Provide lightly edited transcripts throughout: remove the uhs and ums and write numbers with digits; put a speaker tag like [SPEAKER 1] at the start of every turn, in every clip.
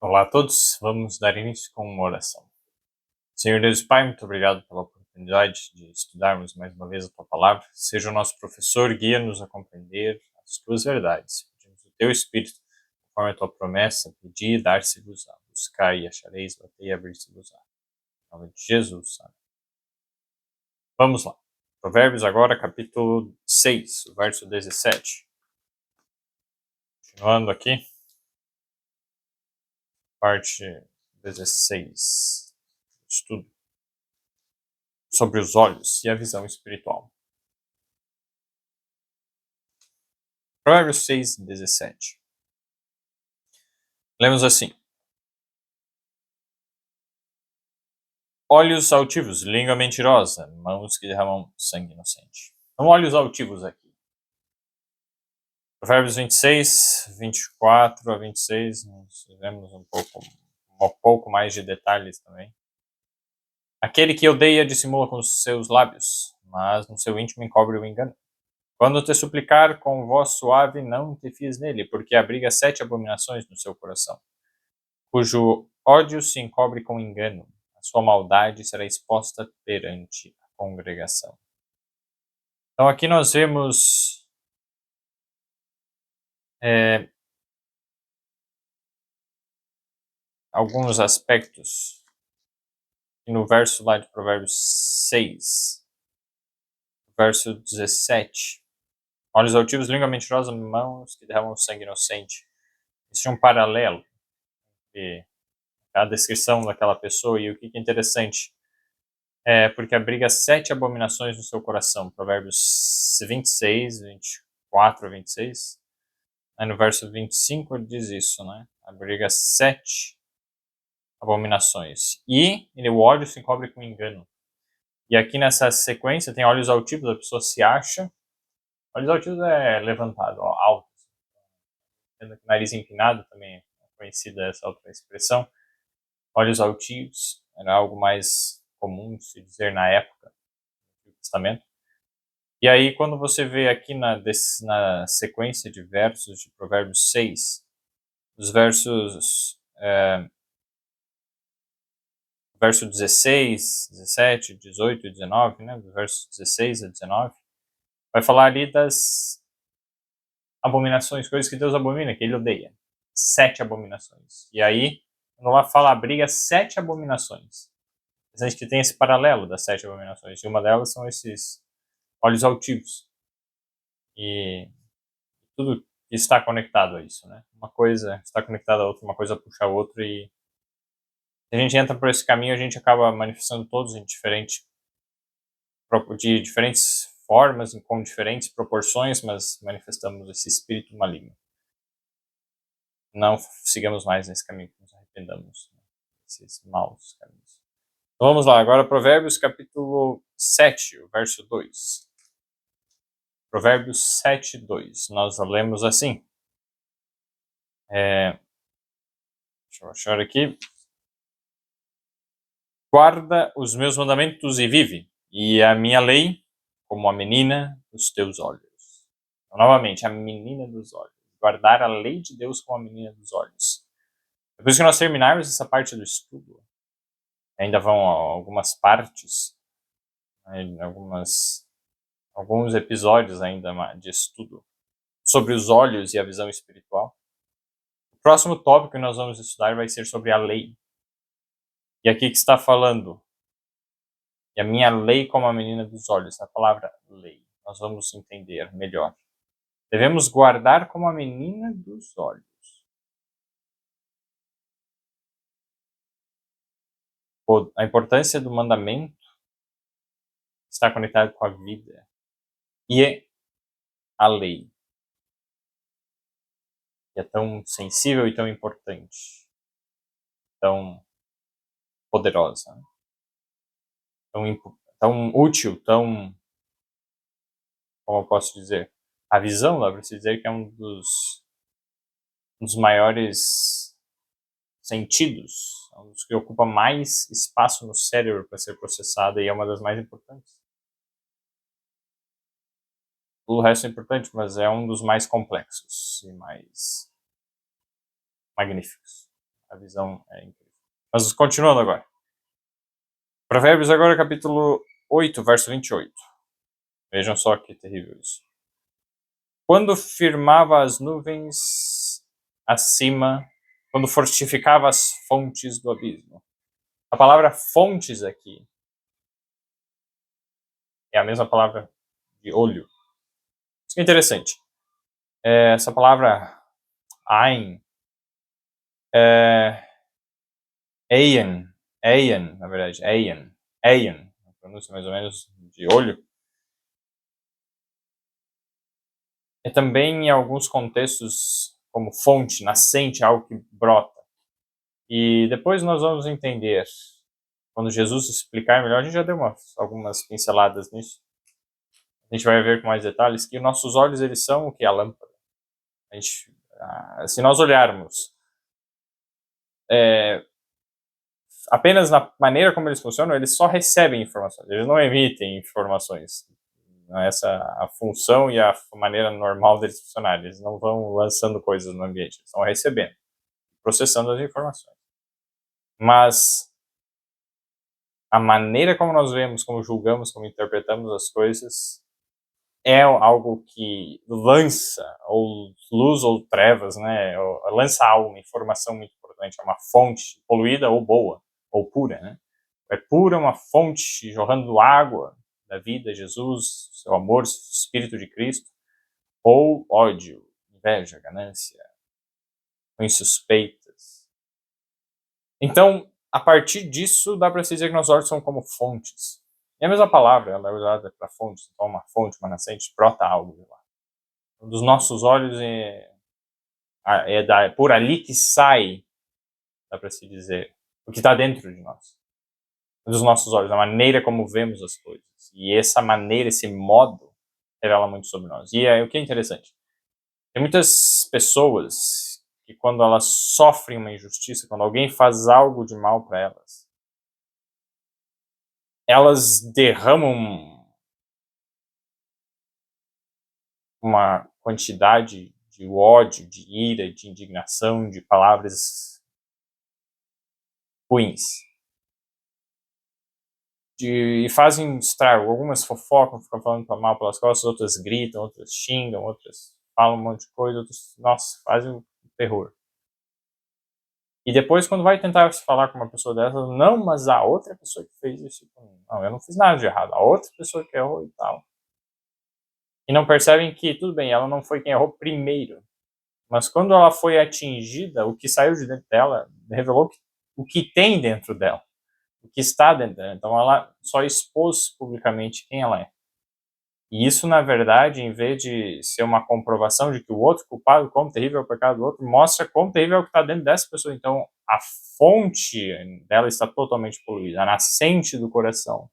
[SPEAKER 1] Olá a todos, vamos dar início com uma oração. Senhor Deus e Pai, muito obrigado pela oportunidade de estudarmos mais uma vez a Tua Palavra. Seja o nosso professor, guia-nos a compreender as Tuas verdades. Pedimos o Teu Espírito, conforme a Tua promessa, pedir e dar-se-vos-á. Buscar e achareis, bater e abrir-se-vos-á. Em nome de Jesus, amém. Vamos lá. Provérbios agora, capítulo 6, verso 17. Continuando aqui, parte 16. Estudo sobre os olhos e a visão espiritual. Provérbios 6, 17. Lemos assim: Olhos altivos, língua mentirosa, mãos que derramam sangue inocente. Então, olhos altivos aqui. Provérbios 26, 24 a 26, nós vemos um pouco mais de detalhes também. Aquele que odeia dissimula com os seus lábios, mas no seu íntimo encobre o engano. Quando te suplicar com voz suave, não te fies nele, porque abriga 7 abominações no seu coração, cujo ódio se encobre com engano. A sua maldade será exposta perante a congregação. Então aqui nós vemos alguns aspectos. E no verso lá de Provérbios 6, verso 17. Olhos altivos, língua mentirosa, mãos que derramam sangue inocente. Existe um paralelo entre a descrição daquela pessoa e o que é interessante. Porque abriga 7 abominações no seu coração. Provérbios 26, 24 a 26. Aí no verso 25 ele diz isso, né? Abriga 7 abominações. E o ódio se encobre com engano. E aqui nessa sequência tem olhos altivos, a pessoa se acha. Olhos altivos é levantado, alto. Nariz empinado também é conhecida essa outra expressão. Olhos altivos era algo mais comum de se dizer na época do Testamento. E aí, quando você vê aqui na sequência de versos de Provérbios 6, os verso 16, 17, 18 e 19, né, do verso 16 a 19, vai falar ali das abominações, coisas que Deus abomina, que ele odeia. 7 abominações. E aí, quando lá fala abriga 7 abominações. A gente tem esse paralelo das 7 abominações. E uma delas são esses olhos altivos. E tudo está conectado a isso, né? Uma coisa está conectada a outra, uma coisa puxa a outra, e se a gente entra por esse caminho, a gente acaba manifestando todos de diferentes formas, com diferentes proporções, mas manifestamos esse espírito maligno. Não sigamos mais nesse caminho, que nos arrependamos desses maus caminhos. Então vamos lá, agora Provérbios capítulo 7, o verso 2. Provérbios 7, 2. Nós lemos assim. Deixa eu achar aqui. Guarda os meus mandamentos e vive, e a minha lei como a menina dos teus olhos. Então, novamente, a menina dos olhos. Guardar a lei de Deus como a menina dos olhos. Depois que nós terminarmos essa parte do estudo, ainda vão algumas partes, né, alguns episódios ainda de estudo sobre os olhos e a visão espiritual. O próximo tópico que nós vamos estudar vai ser sobre a lei. E aqui que está falando, e a minha lei como a menina dos olhos, a palavra lei. Nós vamos entender melhor. Devemos guardar como a menina dos olhos. A importância do mandamento está conectada com a vida e a lei, que é tão sensível e tão importante, tão poderosa, tão útil, como eu posso dizer, a visão, dá para se dizer que é um dos maiores sentidos, é um dos que ocupa mais espaço no cérebro para ser processado, e é uma das mais importantes. O resto é importante, mas é um dos mais complexos e mais magníficos. A visão é incrível. Mas continuando agora. Provérbios agora, capítulo 8, verso 28. Vejam só que terrível isso. Quando firmava as nuvens acima, quando fortificava as fontes do abismo. A palavra fontes aqui é a mesma palavra de olho. Isso que é interessante. Essa palavra Ain, Eian, na verdade, Eian, a pronúncia mais ou menos de olho, é também em alguns contextos como fonte, nascente, algo que brota. E depois nós vamos entender, quando Jesus explicar melhor, a gente já deu algumas pinceladas nisso. A gente vai ver com mais detalhes que nossos olhos, eles são o que? A lâmpada. Se nós olharmos apenas na maneira como eles funcionam, eles só recebem informações, eles não emitem informações. Essa a função e a maneira normal deles funcionarem. Eles não vão lançando coisas no ambiente, eles estão recebendo, processando as informações. Mas a maneira como nós vemos, como julgamos, como interpretamos as coisas é algo que lança ou luz ou trevas, né? Ou lança algo, uma informação muito importante, é uma fonte poluída ou boa ou pura, né? É pura, uma fonte jorrando água da vida, Jesus, seu amor, seu Espírito de Cristo, ou ódio, inveja, ganância, insuspeitas. Então, a partir disso, dá para se dizer que nossos olhos são como fontes. E a mesma palavra, ela é usada para fontes, então uma fonte, uma nascente, brota algo de lá. Dos nossos olhos por ali que sai, dá para se dizer, o que está dentro de nós. Dos nossos olhos, a maneira como vemos as coisas. E essa maneira, esse modo, revela muito sobre nós. E o que é interessante, tem muitas pessoas que quando elas sofrem uma injustiça, quando alguém faz algo de mal para elas derramam uma quantidade de ódio, de ira, de indignação, de palavras ruins. E fazem estrago. Algumas fofocam, ficam falando mal pelas costas, outras gritam, outras xingam, outras falam um monte de coisa, outras, nossa, fazem um terror. E depois, quando vai tentar falar com uma pessoa dessa, não, mas a outra pessoa que fez isso, não, eu não fiz nada de errado, a outra pessoa que errou e tal. E não percebem que, tudo bem, ela não foi quem errou primeiro, mas quando ela foi atingida, o que saiu de dentro dela revelou o que tem dentro dela, o que está dentro dela. Então ela só expôs publicamente quem ela é. E isso, na verdade, em vez de ser uma comprovação de que o outro culpado, quão terrível é o pecado do outro, mostra quão terrível é o que está dentro dessa pessoa. Então, a fonte dela está totalmente poluída, a nascente do coração.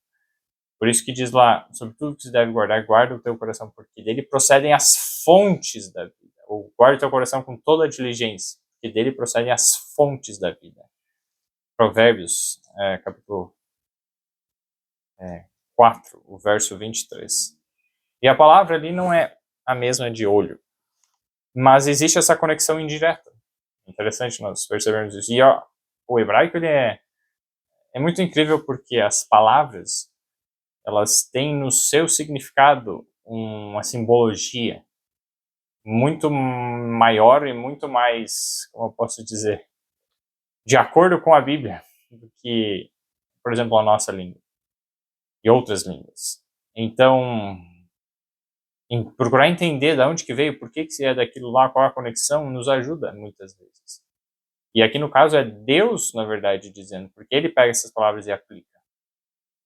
[SPEAKER 1] Por isso que diz lá, sobre tudo que se deve guardar, guarda o teu coração, porque dele procedem as fontes da vida. Ou guarda o teu coração com toda a diligência, porque dele procedem as fontes da vida. Provérbios, capítulo 4, o verso 23. E a palavra ali não é a mesma de olho, mas existe essa conexão indireta. Interessante nós percebemos isso. E o hebraico ele é muito incrível porque as palavras elas têm no seu significado uma simbologia muito maior e muito mais, como eu posso dizer, de acordo com a Bíblia do que, por exemplo, a nossa língua e outras línguas. Então, procurar entender de onde que veio, por que é daquilo lá, qual a conexão, nos ajuda muitas vezes. E aqui no caso é Deus, na verdade, dizendo, porque ele pega essas palavras e aplica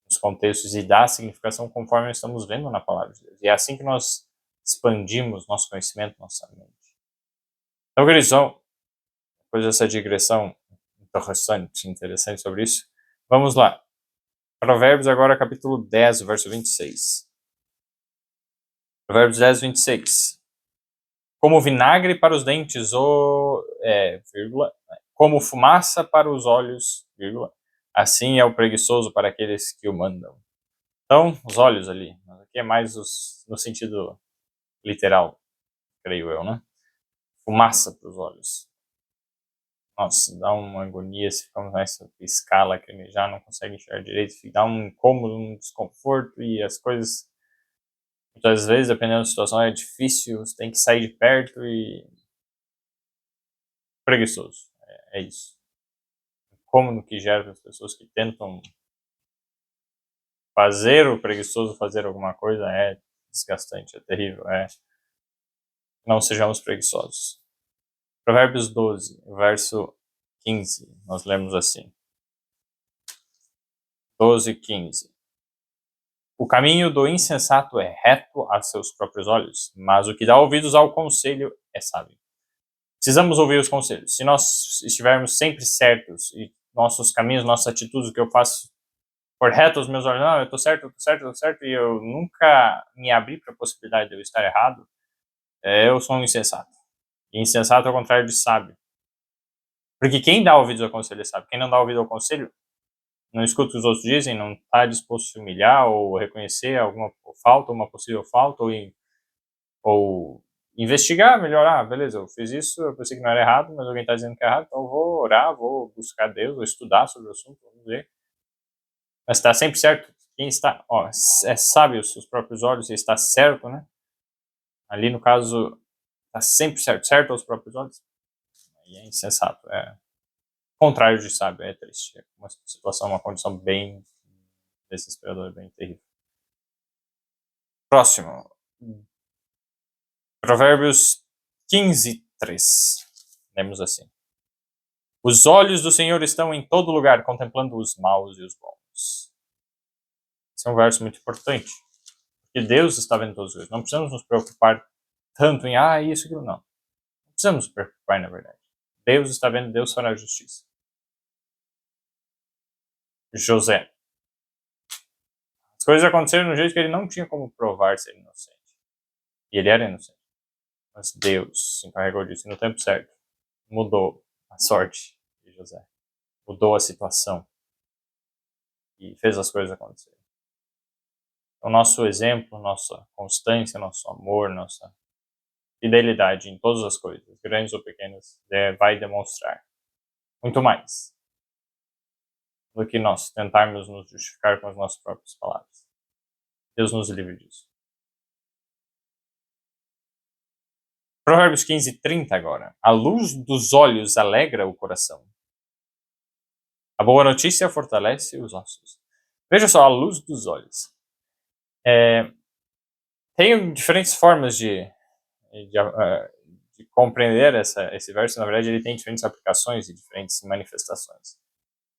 [SPEAKER 1] nos contextos e dá a significação conforme estamos vendo na palavra de Deus. E é assim que nós expandimos nosso conhecimento, nossa mente. Então, queridos, depois dessa digressão interessante sobre isso, vamos lá. Provérbios agora, capítulo 10, verso 26. Provérbios 10, 26. Como vinagre para os dentes, como fumaça para os olhos, assim é o preguiçoso para aqueles que o mandam. Então, os olhos ali, aqui é mais no sentido literal, creio eu, né? Fumaça para os olhos. Nossa, dá uma agonia se ficamos nessa escala que ele já não consegue enxergar direito, dá um incômodo, um desconforto e as coisas, muitas vezes, dependendo da situação, é difícil, você tem que sair de perto e preguiçoso, é isso. O incômodo que gera para as pessoas que tentam fazer o preguiçoso fazer alguma coisa é desgastante, é terrível, não sejamos preguiçosos. Provérbios 12, verso 15, nós lemos assim. 12:15. O caminho do insensato é reto a seus próprios olhos, mas o que dá ouvidos ao conselho é sábio. Precisamos ouvir os conselhos. Se nós estivermos sempre certos e nossos caminhos, nossas atitudes, o que eu faço for reto aos meus olhos, não, eu estou certo, eu estou certo, eu estou certo, e eu nunca me abri para a possibilidade de eu estar errado, eu sou um insensato. E insensato é o contrário de sábio. Porque quem dá ouvidos ao conselho é sábio. Quem não dá ouvido ao conselho não escuta o que os outros dizem, não está disposto a se humilhar ou reconhecer alguma falta, uma possível falta, ou investigar, melhorar. Beleza, eu fiz isso, eu pensei que não era errado, mas alguém está dizendo que é errado, então eu vou orar, vou buscar Deus, vou estudar sobre o assunto, vamos ver. Mas está sempre certo. Quem está, é sábio aos seus próprios olhos e está certo, né? Ali no caso, está sempre certo, certo aos próprios olhos. E é insensato, contrário de sábio, é triste. É uma situação, uma condição bem desesperadora, bem terrível. Próximo. Provérbios 15:3. Lemos assim. Os olhos do Senhor estão em todo lugar, contemplando os maus e os bons. Esse é um verso muito importante. Porque Deus está vendo todas as coisas. Não precisamos nos preocupar tanto em, isso, aquilo, não. Não precisamos nos preocupar, na verdade. Deus está vendo, Deus fará justiça. José. As coisas aconteceram de um jeito que ele não tinha como provar ser inocente. E ele era inocente. Mas Deus se encarregou disso no tempo certo. Mudou a sorte de José. Mudou a situação. E fez as coisas acontecerem. O nosso exemplo, nossa constância, nosso amor, nossa fidelidade em todas as coisas, grandes ou pequenas, vai demonstrar muito mais do que nós tentarmos nos justificar com as nossas próprias palavras. Deus nos livre disso. Provérbios 15:30 agora. A luz dos olhos alegra o coração. A boa notícia fortalece os ossos. Veja só, a luz dos olhos. Tem diferentes formas de compreender esse verso. Na verdade, ele tem diferentes aplicações e diferentes manifestações.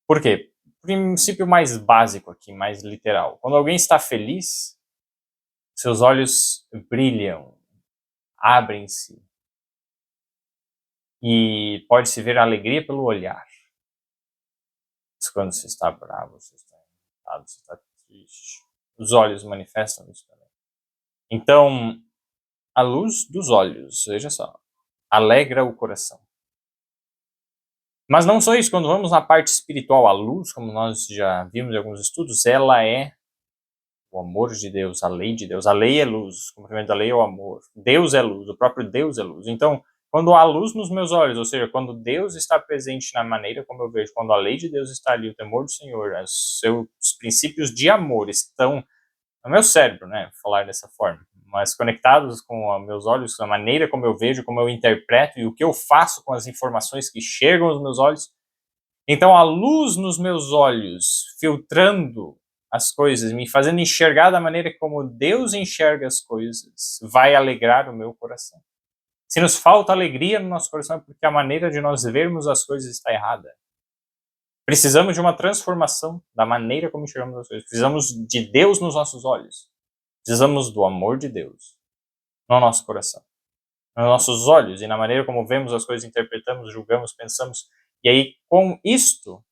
[SPEAKER 1] Por quê? Princípio mais básico aqui, mais literal. Quando alguém está feliz, seus olhos brilham, abrem-se, e pode-se ver a alegria pelo olhar. Mas quando você está bravo, você está irritado, você está triste, os olhos manifestam isso também. Então, a luz dos olhos, veja só, alegra o coração. Mas não só isso, quando vamos na parte espiritual, a luz, como nós já vimos em alguns estudos, ela é o amor de Deus, a lei de Deus. A lei é luz, o cumprimento da lei é o amor. Deus é luz, o próprio Deus é luz. Então, quando há luz nos meus olhos, ou seja, quando Deus está presente na maneira como eu vejo, quando a lei de Deus está ali, o temor do Senhor, os seus princípios de amor estão no meu cérebro, né, falar dessa forma, mas conectados com os meus olhos, com a maneira como eu vejo, como eu interpreto e o que eu faço com as informações que chegam aos meus olhos. Então, a luz nos meus olhos, filtrando as coisas, me fazendo enxergar da maneira como Deus enxerga as coisas, vai alegrar o meu coração. Se nos falta alegria no nosso coração, é porque a maneira de nós vermos as coisas está errada. Precisamos de uma transformação da maneira como enxergamos as coisas. Precisamos de Deus nos nossos olhos. Precisamos do amor de Deus no nosso coração, nos nossos olhos e na maneira como vemos as coisas, interpretamos, julgamos, pensamos. E aí, com isto,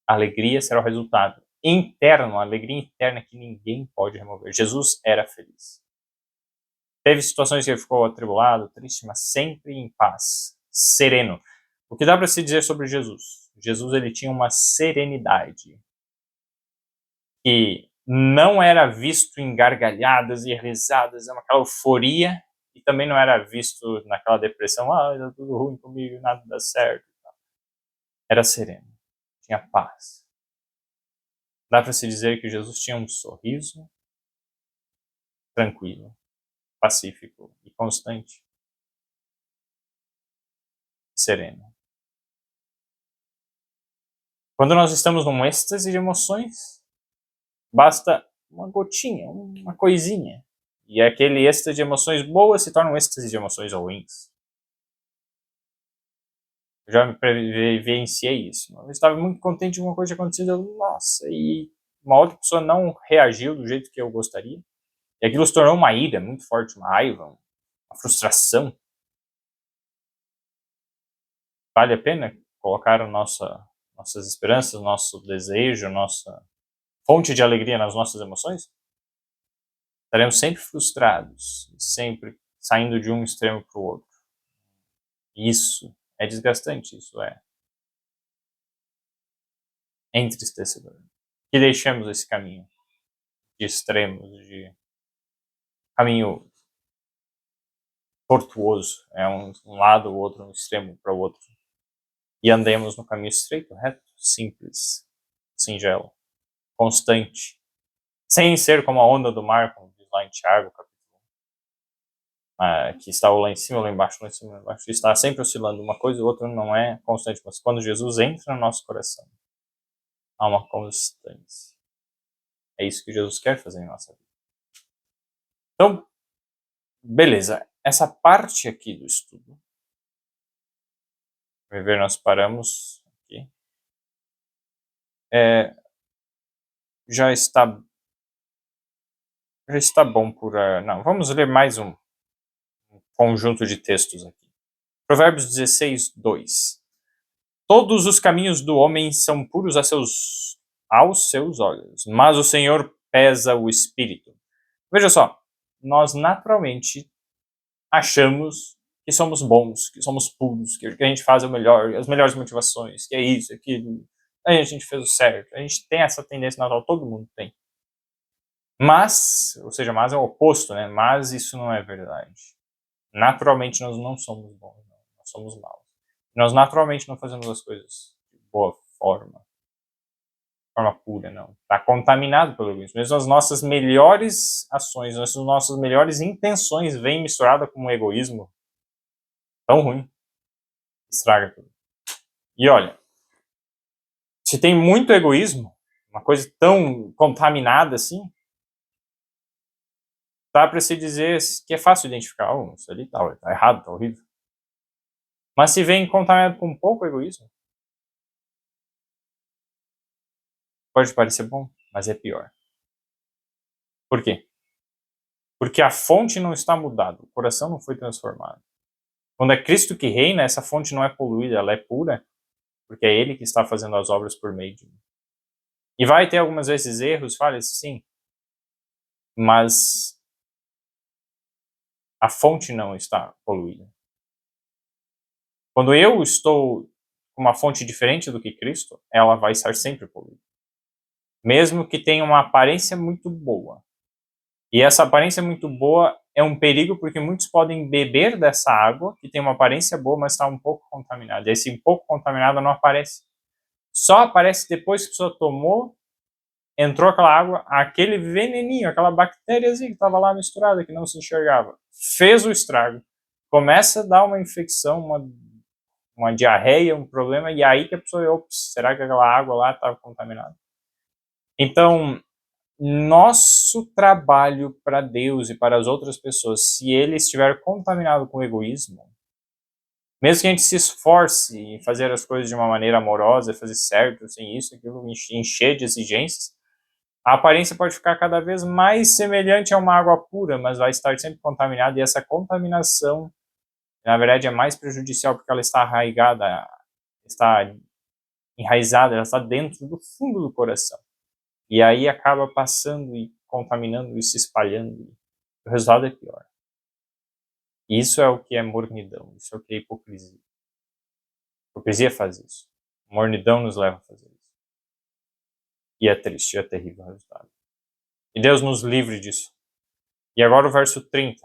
[SPEAKER 1] a alegria será o resultado interno, a alegria interna que ninguém pode remover. Jesus era feliz. Teve situações que ele ficou atribulado, triste, mas sempre em paz, sereno. O que dá para se dizer sobre Jesus? Jesus, ele tinha uma serenidade que não era visto em gargalhadas e risadas, aquela euforia, e também não era visto naquela depressão, tá tudo ruim comigo, nada dá certo. era sereno, tinha paz. Dá para se dizer que Jesus tinha um sorriso tranquilo, pacífico e constante, sereno. Quando nós estamos num êxtase de emoções, basta uma gotinha, uma coisinha, e aquele êxtase de emoções boas se torna um êxtase de emoções ruins. Eu já vivenciei isso. Eu estava muito contente de alguma coisa acontecendo, nossa, e uma outra pessoa não reagiu do jeito que eu gostaria. E aquilo se tornou uma ira muito forte, uma raiva, uma frustração. Vale a pena colocar nossas esperanças, nosso desejo, nossa fonte de alegria nas nossas emoções? Estaremos sempre frustrados, sempre saindo de um extremo para o outro. Isso é desgastante, isso é entristecedor. Que deixemos esse caminho de extremos, de caminho tortuoso, é um lado, o outro, um extremo para o outro. E andemos no caminho estreito, reto, simples, singelo, constante, sem ser como a onda do mar, como diz lá em Tiago, capítulo 1, que está lá em cima, lá embaixo, lá em cima, lá embaixo, está sempre oscilando, uma coisa e outra não é constante, mas quando Jesus entra no nosso coração, há uma constância. É isso que Jesus quer fazer em nossa vida. Então, beleza, essa parte aqui do estudo, vai ver, nós paramos aqui, já está bom por... não, vamos ler mais um conjunto de textos aqui. Provérbios 16, 2. Todos os caminhos do homem são puros aos seus olhos, mas o Senhor pesa o espírito. Veja só, nós naturalmente achamos que somos bons, que somos puros, que a gente faz o melhor, as melhores motivações, que é isso, aquilo, a gente fez o certo. A gente tem essa tendência natural, todo mundo tem. Mas, ou seja, mas é o oposto, né? Mas isso não é verdade. Naturalmente nós não somos bons, não. Nós somos maus. Nós naturalmente não fazemos as coisas de boa forma pura, não. Está contaminado pelo egoísmo. Mesmo as nossas melhores ações, as nossas melhores intenções vêm misturada com um egoísmo tão ruim, estraga tudo. E olha, se tem muito egoísmo, uma coisa tão contaminada assim, dá para se dizer que é fácil identificar, isso ali tá errado, tá horrível. Mas se vem contaminado com pouco egoísmo, pode parecer bom, mas é pior. Por quê? Porque a fonte não está mudada, o coração não foi transformado. Quando é Cristo que reina, essa fonte não é poluída, ela é pura, porque é Ele que está fazendo as obras por meio de mim. E vai ter algumas vezes erros, falhas, sim, mas a fonte não está poluída. Quando eu estou com uma fonte diferente do que Cristo, ela vai estar sempre poluída. Mesmo que tenha uma aparência muito boa. E essa aparência muito boa é um perigo porque muitos podem beber dessa água, que tem uma aparência boa, mas está um pouco contaminada. E esse um pouco contaminado não aparece. Só aparece depois que a pessoa tomou, entrou aquela água, aquele veneninho, aquela bactériazinha que estava lá misturada, que não se enxergava. Fez o estrago. Começa a dar uma infecção, uma diarreia, um problema, e aí que a pessoa, ops, será que aquela água lá estava contaminada? Então, nosso trabalho para Deus e para as outras pessoas, se ele estiver contaminado com egoísmo, mesmo que a gente se esforce em fazer as coisas de uma maneira amorosa, fazer certo, sem isso, aquilo, encher de exigências, a aparência pode ficar cada vez mais semelhante a uma água pura, mas vai estar sempre contaminada, e essa contaminação, na verdade, é mais prejudicial porque ela está arraigada, está enraizada, ela está dentro do fundo do coração. E aí acaba passando e contaminando e se espalhando. O resultado é pior. Isso é o que é mornidão, isso é o que é hipocrisia. A hipocrisia faz isso. A mornidão nos leva a fazer isso. E é triste, é terrível o resultado. E Deus nos livre disso. E agora o verso 30,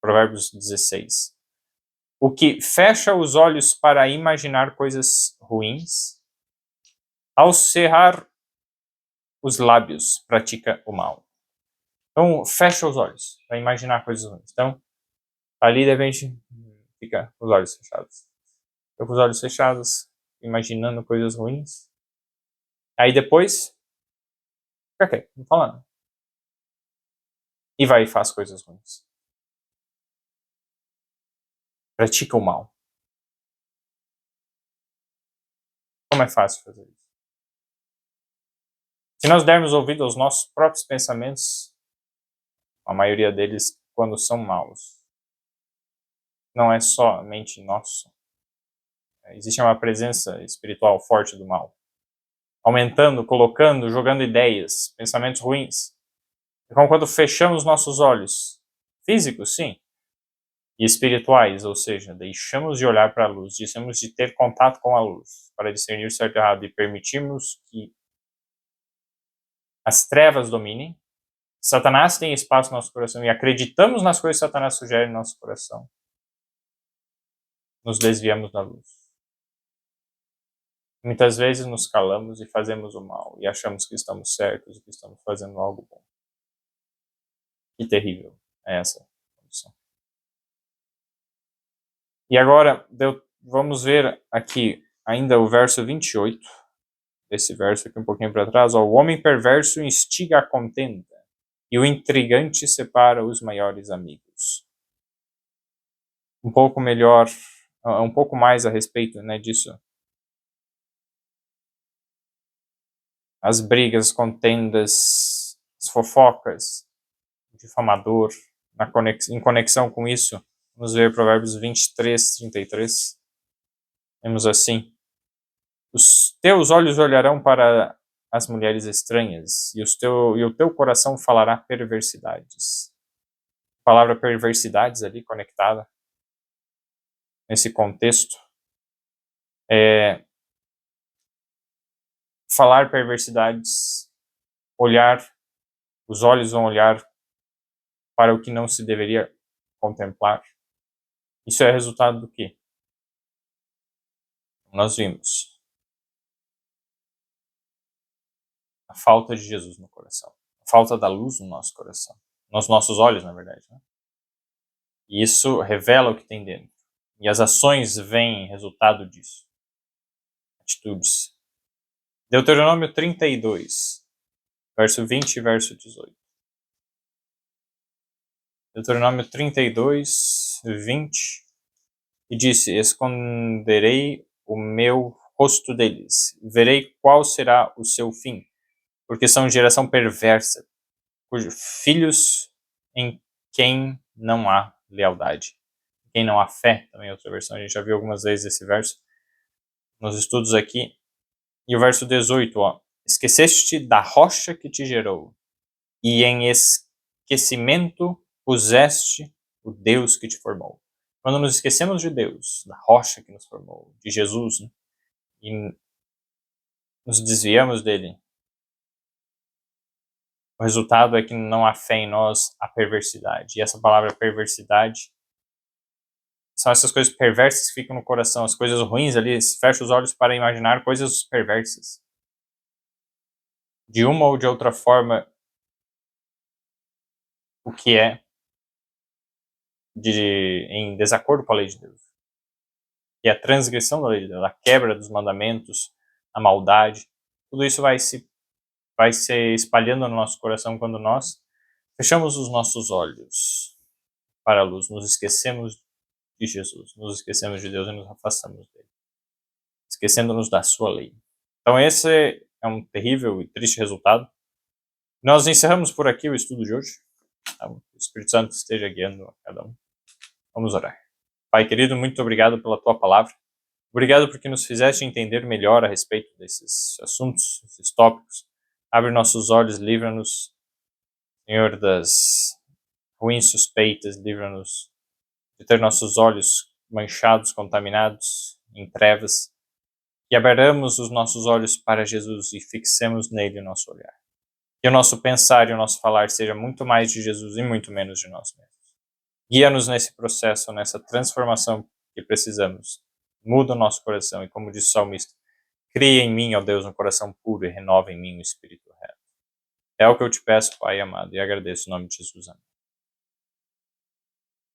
[SPEAKER 1] Provérbios 16. O que fecha os olhos para imaginar coisas ruins, ao cerrar os lábios, pratica o mal. Então, fecha os olhos para imaginar coisas ruins. Então, ali, de repente, fica com os olhos fechados. Fica com os olhos fechados, imaginando coisas ruins. Aí depois, fica quieto, não fala nada. E vai e faz coisas ruins. Pratica o mal. Como é fácil fazer isso? Se nós dermos ouvido aos nossos próprios pensamentos, a maioria deles, quando são maus, não é somente nosso. Existe uma presença espiritual forte do mal. Aumentando, colocando, jogando ideias, pensamentos ruins. Então, quando fechamos nossos olhos, físicos, sim, e espirituais, ou seja, deixamos de olhar para a luz, deixamos de ter contato com a luz, para discernir certo e errado, e permitirmos que as trevas dominem, Satanás tem espaço no nosso coração, e acreditamos nas coisas que Satanás sugere no nosso coração, nos desviamos da luz. Muitas vezes nos calamos e fazemos o mal, e achamos que estamos certos e que estamos fazendo algo bom. Que terrível é essa condição. E agora, vamos ver aqui ainda o verso 28, esse verso aqui um pouquinho para trás. Ó, o homem perverso instiga a contenda, e o intrigante separa os maiores amigos. Um pouco melhor, um pouco mais a respeito, né, disso. As brigas, as contendas, as fofocas, o difamador, em conexão com isso, vamos ver Provérbios 23, 33. Temos assim: os teus olhos olharão para as mulheres estranhas, e o teu coração falará perversidades. A palavra perversidades ali conectada nesse contexto é falar perversidades, os olhos vão olhar para o que não se deveria contemplar. Isso é resultado do quê? Nós vimos a falta de Jesus no coração, a falta da luz no nosso coração, nos nossos olhos, na verdade, né? E isso revela o que tem dentro. E as ações vêm resultado disso. Atitudes. Deuteronômio 32, verso 20 e verso 18. Deuteronômio 32, 20. E disse: esconderei o meu rosto deles, verei qual será o seu fim, porque são geração perversa, cujos filhos em quem não há lealdade, em quem não há fé, também outra versão, a gente já viu algumas vezes esse verso nos estudos aqui. E o verso 18, ó: esqueceste da rocha que te gerou, e em esquecimento puseste o Deus que te formou. Quando nos esquecemos de Deus, da rocha que nos formou, de Jesus, né, e nos desviamos dele, o resultado é que não há fé em nós, há perversidade. E essa palavra perversidade são essas coisas perversas que ficam no coração, as coisas ruins ali, fecha os olhos para imaginar coisas perversas. De uma ou de outra forma, o que é em desacordo com a lei de Deus. E a transgressão da lei de Deus, a quebra dos mandamentos, a maldade, tudo isso vai se espalhando no nosso coração quando nós fechamos os nossos olhos para a luz, nos esquecemos de Jesus, nos esquecemos de Deus e nos afastamos dele, esquecendo-nos da sua lei. Então esse é um terrível e triste resultado. Nós encerramos por aqui o estudo de hoje. O Espírito Santo esteja guiando a cada um. Vamos orar. Pai querido, muito obrigado pela tua palavra. Obrigado porque nos fizeste entender melhor a respeito desses assuntos, desses tópicos. Abre nossos olhos, livra-nos, Senhor, das ruins suspeitas, livra-nos de ter nossos olhos manchados, contaminados, em trevas, e abramos os nossos olhos para Jesus e fixemos nele o nosso olhar. Que o nosso pensar e o nosso falar seja muito mais de Jesus e muito menos de nós mesmos. Guia-nos nesse processo, nessa transformação que precisamos. Muda o nosso coração e, como disse o salmista, cria em mim, ó Deus, um coração puro e renova em mim um espírito reto. É o que eu te peço, Pai amado, e agradeço em nome de Jesus. Amém.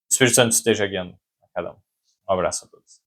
[SPEAKER 1] O Espírito Santo esteja guiando a cada um. Um abraço a todos.